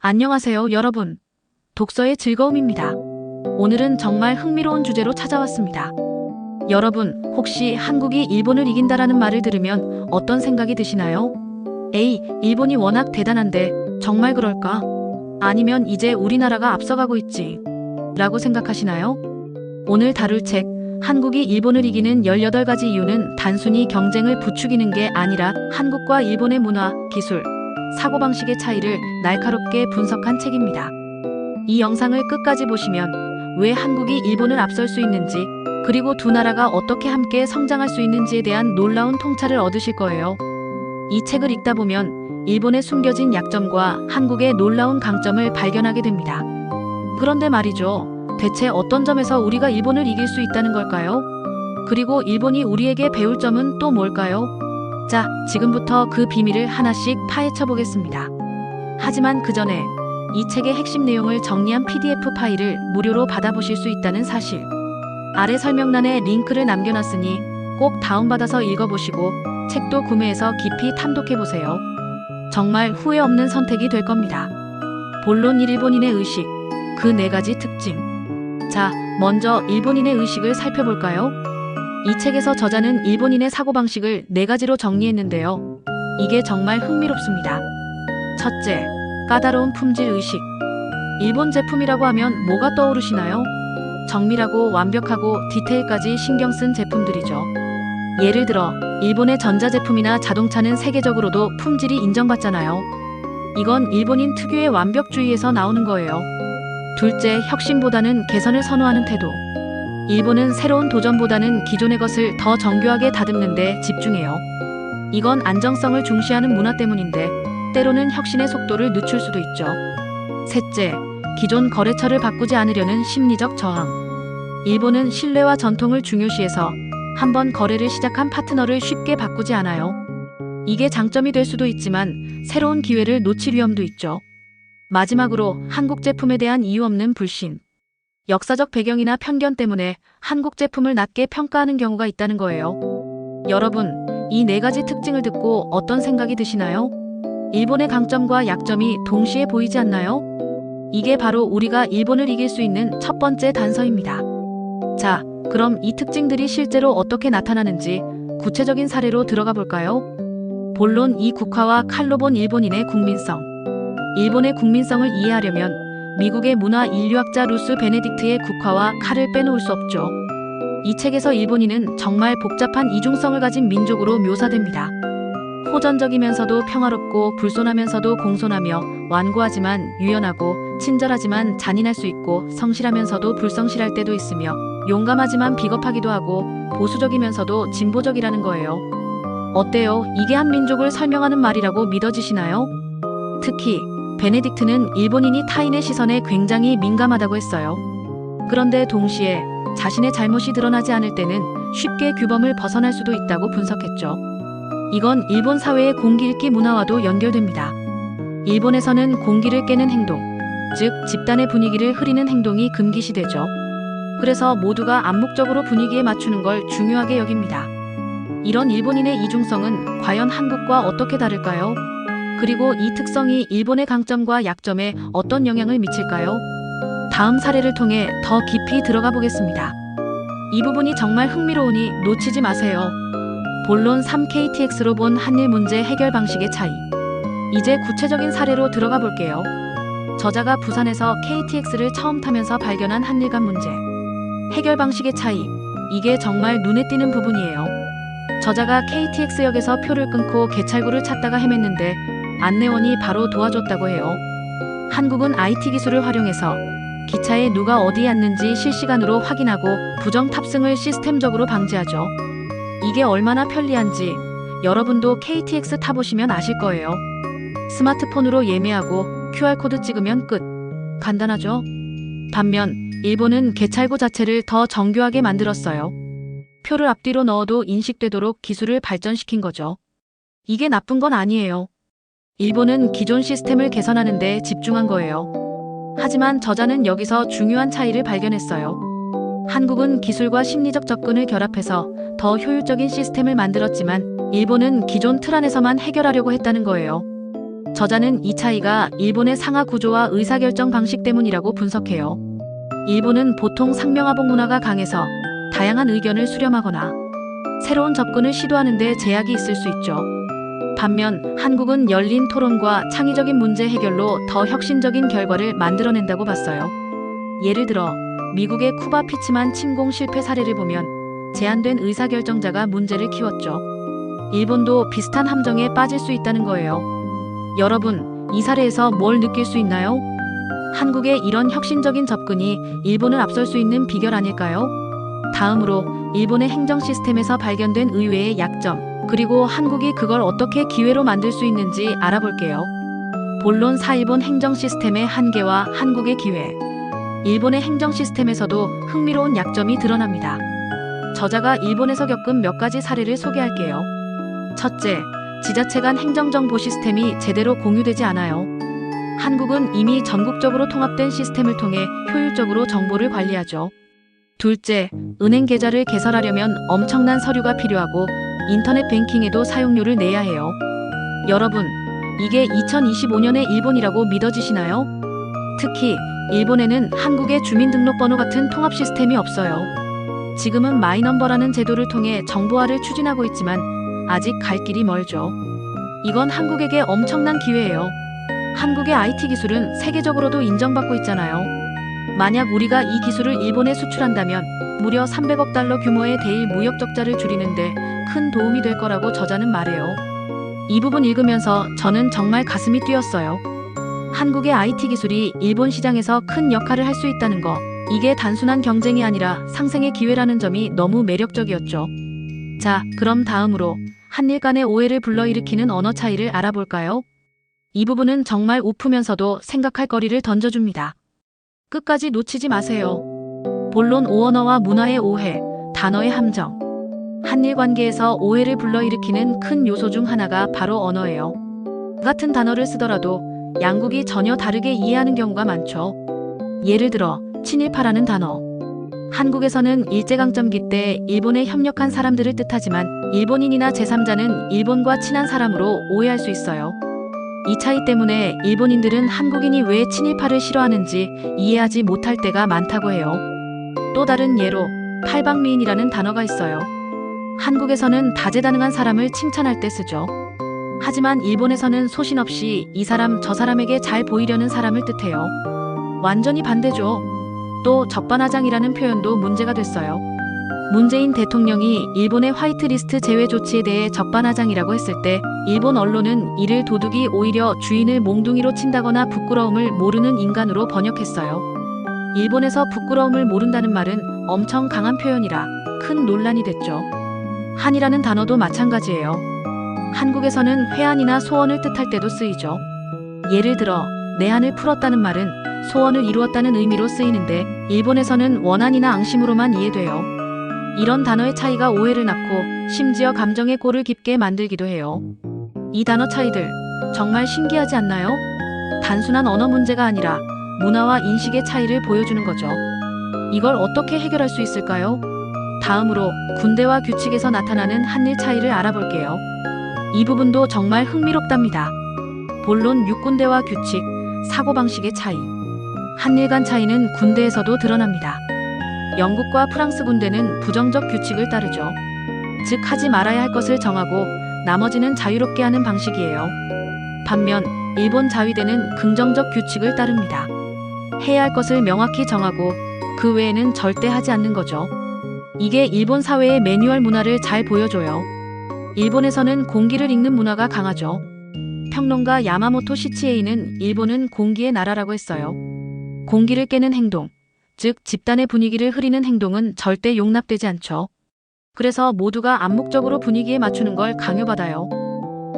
안녕하세요, 여러분. 독서의 즐거움입니다. 오늘은 정말 흥미로운 주제로 찾아왔습니다. 여러분, 혹시 한국이 일본을 이긴다라는 말을 들으면 어떤 생각이 드시나요? 에이, 일본이 워낙 대단한데 정말 그럴까? 아니면 이제 우리나라가 앞서가고 있지? 라고 생각하시나요? 오늘 다룰 책, 한국이 일본을 이기는 18가지 이유는 단순히 경쟁을 부추기는 게 아니라 한국과 일본의 문화, 기술, 사고방식의 차이를 날카롭게 분석한 책입니다. 이 영상을 끝까지 보시면 왜 한국이 일본을 앞설 수 있는지, 그리고 두 나라가 어떻게 함께 성장할 수 있는지에 대한 놀라운 통찰을 얻으실 거예요. 이 책을 읽다 보면 일본의 숨겨진 약점과 한국의 놀라운 강점을 발견하게 됩니다. 그런데 말이죠. 대체 어떤 점에서 우리가 일본을 이길 수 있다는 걸까요? 그리고 일본이 우리에게 배울 점은 또 뭘까요? 자, 지금부터 그 비밀을 하나씩 파헤쳐 보겠습니다. 하지만 그 전에 이 책의 핵심 내용을 정리한 PDF 파일을 무료로 받아보실 수 있다는 사실. 아래 설명란에 링크를 남겨놨으니 꼭 다운받아서 읽어보시고 책도 구매해서 깊이 탐독해보세요. 정말 후회 없는 선택이 될 겁니다. 본론 1. 일본인의 의식, 그 4가지 특징. 자, 먼저 일본인의 의식을 살펴볼까요? 이 책에서 저자는 일본인의 사고방식을 4가지로 정리했는데요. 이게 정말 흥미롭습니다. 첫째, 까다로운 품질 의식. 일본 제품이라고 하면 뭐가 떠오르시나요? 정밀하고 완벽하고 디테일까지 신경 쓴 제품들이죠. 예를 들어 일본의 전자제품이나 자동차는 세계적으로도 품질이 인정받잖아요. 이건 일본인 특유의 완벽주의에서 나오는 거예요. 둘째, 혁신보다는 개선을 선호하는 태도. 일본은 새로운 도전보다는 기존의 것을 더 정교하게 다듬는 데 집중해요. 이건 안정성을 중시하는 문화 때문인데 때로는 혁신의 속도를 늦출 수도 있죠. 셋째, 기존 거래처를 바꾸지 않으려는 심리적 저항. 일본은 신뢰와 전통을 중요시해서 한번 거래를 시작한 파트너를 쉽게 바꾸지 않아요. 이게 장점이 될 수도 있지만 새로운 기회를 놓칠 위험도 있죠. 마지막으로 한국 제품에 대한 이유 없는 불신. 역사적 배경이나 편견 때문에 한국 제품을 낮게 평가하는 경우가 있다는 거예요. 여러분, 이 4가지 특징을 듣고 어떤 생각이 드시나요? 일본의 강점과 약점이 동시에 보이지 않나요? 이게 바로 우리가 일본을 이길 수 있는 첫 번째 단서입니다. 자, 그럼 이 특징들이 실제로 어떻게 나타나는지 구체적인 사례로 들어가 볼까요? 본론 2. 국화와 칼로 본 일본인의 국민성. 일본의 국민성을 이해하려면 미국의 문화 인류학자 루스 베네딕트의 국화와 칼을 빼놓을 수 없죠. 이 책에서 일본인은 정말 복잡한 이중성을 가진 민족으로 묘사됩니다. 호전적이면서도 평화롭고 불손하면서도 공손하며 완고하지만 유연하고 친절하지만 잔인할 수 있고 성실하면서도 불성실할 때도 있으며 용감하지만 비겁하기도 하고 보수적이면서도 진보적이라는 거예요. 어때요? 이게 한 민족을 설명하는 말이라고 믿어지시나요? 특히 베네딕트는 일본인이 타인의 시선에 굉장히 민감하다고 했어요. 그런데 동시에 자신의 잘못이 드러나지 않을 때는 쉽게 규범을 벗어날 수도 있다고 분석했죠. 이건 일본 사회의 공기 읽기 문화와도 연결됩니다. 일본에서는 공기를 깨는 행동, 즉 집단의 분위기를 흐리는 행동이 금기시되죠. 그래서 모두가 암묵적으로 분위기에 맞추는 걸 중요하게 여깁니다. 이런 일본인의 이중성은 과연 한국과 어떻게 다를까요? 그리고 이 특성이 일본의 강점과 약점에 어떤 영향을 미칠까요? 다음 사례를 통해 더 깊이 들어가 보겠습니다. 이 부분이 정말 흥미로우니 놓치지 마세요. 본론 3. KTX로 본 한일 문제 해결 방식의 차이. 이제 구체적인 사례로 들어가 볼게요. 저자가 부산에서 KTX를 처음 타면서 발견한 한일 간 문제. 해결 방식의 차이. 이게 정말 눈에 띄는 부분이에요. 저자가 KTX역에서 표를 끊고 개찰구를 찾다가 헤맸는데 안내원이 바로 도와줬다고 해요. 한국은 IT 기술을 활용해서 기차에 누가 어디에 앉는지 실시간으로 확인하고 부정 탑승을 시스템적으로 방지하죠. 이게 얼마나 편리한지 여러분도 KTX 타보시면 아실 거예요. 스마트폰으로 예매하고 QR코드 찍으면 끝. 간단하죠? 반면 일본은 개찰구 자체를 더 정교하게 만들었어요. 표를 앞뒤로 넣어도 인식되도록 기술을 발전시킨 거죠. 이게 나쁜 건 아니에요. 일본은 기존 시스템을 개선하는 데 집중한 거예요. 하지만 저자는 여기서 중요한 차이를 발견했어요. 한국은 기술과 심리적 접근을 결합해서 더 효율적인 시스템을 만들었지만 일본은 기존 틀 안에서만 해결하려고 했다는 거예요. 저자는 이 차이가 일본의 상하 구조와 의사결정 방식 때문이라고 분석해요. 일본은 보통 상명하복 문화가 강해서 다양한 의견을 수렴하거나 새로운 접근을 시도하는 데 제약이 있을 수 있죠. 반면 한국은 열린 토론과 창의적인 문제 해결로 더 혁신적인 결과를 만들어낸다고 봤어요. 예를 들어 미국의 쿠바 피츠만 침공 실패 사례를 보면 제한된 의사결정자가 문제를 키웠죠. 일본도 비슷한 함정에 빠질 수 있다는 거예요. 여러분, 이 사례에서 뭘 느낄 수 있나요? 한국의 이런 혁신적인 접근이 일본을 앞설 수 있는 비결 아닐까요? 다음으로 일본의 행정 시스템에서 발견된 의외의 약점, 그리고 한국이 그걸 어떻게 기회로 만들 수 있는지 알아볼게요. 본론 4. 일본 행정 시스템의 한계와 한국의 기회. 일본의 행정 시스템에서도 흥미로운 약점이 드러납니다. 저자가 일본에서 겪은 몇 가지 사례를 소개할게요. 첫째, 지자체 간 행정정보 시스템이 제대로 공유되지 않아요. 한국은 이미 전국적으로 통합된 시스템을 통해 효율적으로 정보를 관리하죠. 둘째, 은행 계좌를 개설하려면 엄청난 서류가 필요하고 인터넷 뱅킹에도 사용료를 내야 해요. 여러분, 이게 2025년의 일본이라고 믿어지시나요? 특히 일본에는 한국의 주민등록번호 같은 통합 시스템이 없어요. 지금은 마이넘버라는 제도를 통해 정보화를 추진하고 있지만 아직 갈 길이 멀죠. 이건 한국에게 엄청난 기회예요. 한국의 IT 기술은 세계적으로도 인정받고 있잖아요. 만약 우리가 이 기술을 일본에 수출한다면 무려 300억 달러 규모의 대일 무역 적자를 줄이는데 큰 도움이 될 거라고 저자는 말해요. 이 부분 읽으면서 저는 정말 가슴이 뛰었어요. 한국의 IT 기술이 일본 시장에서 큰 역할을 할 수 있다는 거, 이게 단순한 경쟁이 아니라 상생의 기회라는 점이 너무 매력적이었죠. 자, 그럼 다음으로 한일 간의 오해를 불러일으키는 언어 차이를 알아볼까요? 이 부분은 정말 우프면서도 생각할 거리를 던져줍니다. 끝까지 놓치지 마세요. 본론 5언어와 문화의 오해, 단어의 함정. 한일 관계에서 오해를 불러일으키는 큰 요소 중 하나가 바로 언어예요. 같은 단어를 쓰더라도 양국이 전혀 다르게 이해하는 경우가 많죠. 예를 들어 친일파라는 단어. 한국에서는 일제강점기 때 일본에 협력한 사람들을 뜻하지만 일본인이나 제3자는 일본과 친한 사람으로 오해할 수 있어요. 이 차이 때문에 일본인들은 한국인이 왜 친일파를 싫어하는지 이해하지 못할 때가 많다고 해요. 또 다른 예로 팔방미인이라는 단어가 있어요. 한국에서는 다재다능한 사람을 칭찬할 때 쓰죠. 하지만 일본에서는 소신 없이 이 사람 저 사람에게 잘 보이려는 사람을 뜻해요. 완전히 반대죠. 또 적반하장이라는 표현도 문제가 됐어요. 문재인 대통령이 일본의 화이트리스트 제외 조치에 대해 적반하장이라고 했을 때 일본 언론은 이를 도둑이 오히려 주인을 몽둥이로 친다거나 부끄러움을 모르는 인간으로 번역했어요. 일본에서 부끄러움을 모른다는 말은 엄청 강한 표현이라 큰 논란이 됐죠. 한이라는 단어도 마찬가지예요. 한국에서는 회한이나 소원을 뜻할 때도 쓰이죠. 예를 들어 내 한을 풀었다는 말은 소원을 이루었다는 의미로 쓰이는데 일본에서는 원한이나 앙심으로만 이해돼요. 이런 단어의 차이가 오해를 낳고 심지어 감정의 골을 깊게 만들기도 해요. 이 단어 차이들 정말 신기하지 않나요? 단순한 언어 문제가 아니라 문화와 인식의 차이를 보여주는 거죠. 이걸 어떻게 해결할 수 있을까요? 다음으로 군대와 규칙에서 나타나는 한일 차이를 알아볼게요. 이 부분도 정말 흥미롭답니다. 본론 육군대와 규칙, 사고방식의 차이. 한일 간 차이는 군대에서도 드러납니다. 영국과 프랑스 군대는 부정적 규칙을 따르죠. 즉 하지 말아야 할 것을 정하고 나머지는 자유롭게 하는 방식이에요. 반면 일본 자위대는 긍정적 규칙을 따릅니다. 해야 할 것을 명확히 정하고 그 외에는 절대 하지 않는 거죠. 이게 일본 사회의 매뉴얼 문화를 잘 보여줘요. 일본에서는 공기를 읽는 문화가 강하죠. 평론가 야마모토 시치에이는 일본은 공기의 나라라고 했어요. 공기를 깨는 행동, 즉 집단의 분위기를 흐리는 행동은 절대 용납되지 않죠. 그래서 모두가 암묵적으로 분위기에 맞추는 걸 강요받아요.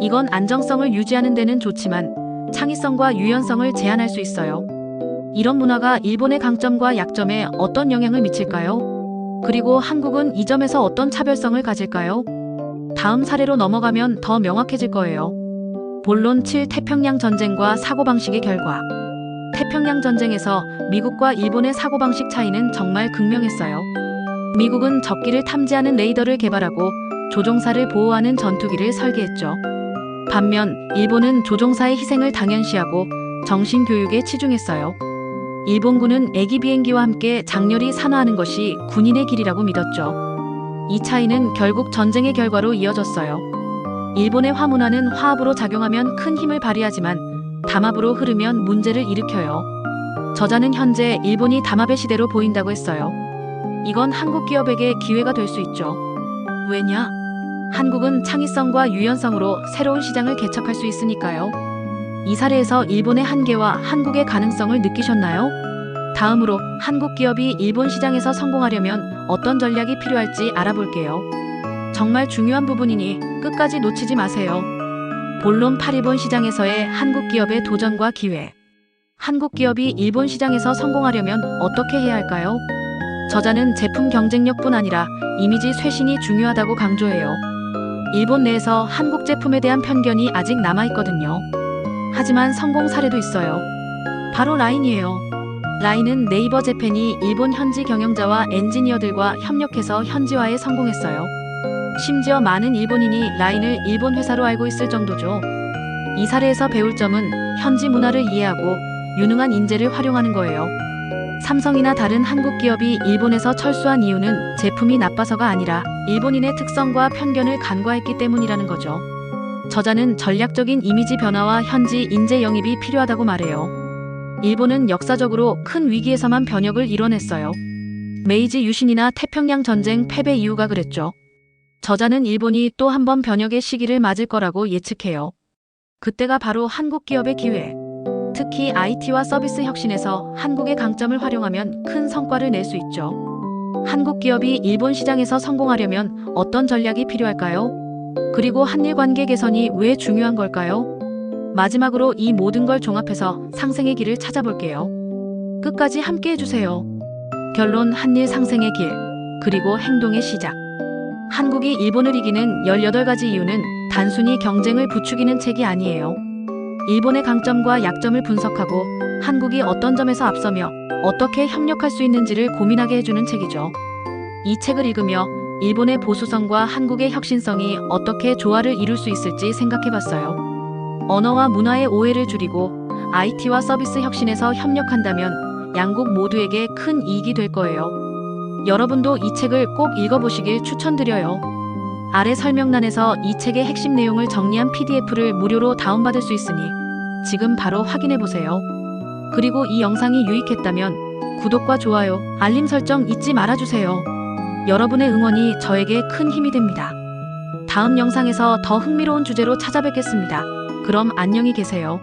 이건 안정성을 유지하는 데는 좋지만 창의성과 유연성을 제한할 수 있어요. 이런 문화가 일본의 강점과 약점에 어떤 영향을 미칠까요? 그리고 한국은 이 점에서 어떤 차별성을 가질까요? 다음 사례로 넘어가면 더 명확해질 거예요. 본론 7 태평양 전쟁과 사고방식의 결과. 태평양 전쟁에서 미국과 일본의 사고방식 차이는 정말 극명했어요. 미국은 적기를 탐지하는 레이더를 개발하고 조종사를 보호하는 전투기를 설계했죠. 반면 일본은 조종사의 희생을 당연시하고 정신교육에 치중했어요. 일본군은 애기 비행기와 함께 장렬히 산화하는 것이 군인의 길이라고 믿었죠. 이 차이는 결국 전쟁의 결과로 이어졌어요. 일본의 화문화는 화합으로 작용하면 큰 힘을 발휘하지만 담합으로 흐르면 문제를 일으켜요. 저자는 현재 일본이 담합의 시대로 보인다고 했어요. 이건 한국 기업에게 기회가 될 수 있죠. 왜냐? 한국은 창의성과 유연성으로 새로운 시장을 개척할 수 있으니까요. 이 사례에서 일본의 한계와 한국의 가능성을 느끼셨나요? 다음으로 한국 기업이 일본 시장에서 성공하려면 어떤 전략이 필요할지 알아볼게요. 정말 중요한 부분이니 끝까지 놓치지 마세요. 본론 8일본 시장에서의 한국 기업의 도전과 기회. 한국 기업이 일본 시장에서 성공하려면 어떻게 해야 할까요? 저자는 제품 경쟁력뿐 아니라 이미지 쇄신이 중요하다고 강조해요. 일본 내에서 한국 제품에 대한 편견이 아직 남아있거든요. 하지만 성공 사례도 있어요. 바로 라인이에요. 라인은 네이버 재팬이 일본 현지 경영자와 엔지니어들과 협력해서 현지화에 성공했어요. 심지어 많은 일본인이 라인을 일본 회사로 알고 있을 정도죠. 이 사례에서 배울 점은 현지 문화를 이해하고 유능한 인재를 활용하는 거예요. 삼성이나 다른 한국 기업이 일본에서 철수한 이유는 제품이 나빠서가 아니라 일본인의 특성과 편견을 간과했기 때문이라는 거죠. 저자는 전략적인 이미지 변화와 현지 인재 영입이 필요하다고 말해요. 일본은 역사적으로 큰 위기에서만 변혁을 이뤄냈어요. 메이지 유신이나 태평양 전쟁 패배 이유가 그랬죠. 저자는 일본이 또 한 번 변혁의 시기를 맞을 거라고 예측해요. 그때가 바로 한국 기업의 기회. 특히 IT와 서비스 혁신에서 한국의 강점을 활용하면 큰 성과를 낼 수 있죠. 한국 기업이 일본 시장에서 성공하려면 어떤 전략이 필요할까요? 그리고 한일 관계 개선이 왜 중요한 걸까요? 마지막으로 이 모든 걸 종합해서 상생의 길을 찾아볼게요. 끝까지 함께 해주세요. 결론 한일 상생의 길, 그리고 행동의 시작. 한국이 일본을 이기는 18가지 이유는 단순히 경쟁을 부추기는 책이 아니에요. 일본의 강점과 약점을 분석하고 한국이 어떤 점에서 앞서며 어떻게 협력할 수 있는지를 고민하게 해주는 책이죠. 이 책을 읽으며 일본의 보수성과 한국의 혁신성이 어떻게 조화를 이룰 수 있을지 생각해봤어요. 언어와 문화의 오해를 줄이고 IT와 서비스 혁신에서 협력한다면 양국 모두에게 큰 이익이 될 거예요. 여러분도 이 책을 꼭 읽어보시길 추천드려요. 아래 설명란에서 이 책의 핵심 내용을 정리한 PDF를 무료로 다운받을 수 있으니 지금 바로 확인해보세요. 그리고 이 영상이 유익했다면 구독과 좋아요, 알림 설정 잊지 말아주세요. 여러분의 응원이 저에게 큰 힘이 됩니다. 다음 영상에서 더 흥미로운 주제로 찾아뵙겠습니다. 그럼 안녕히 계세요.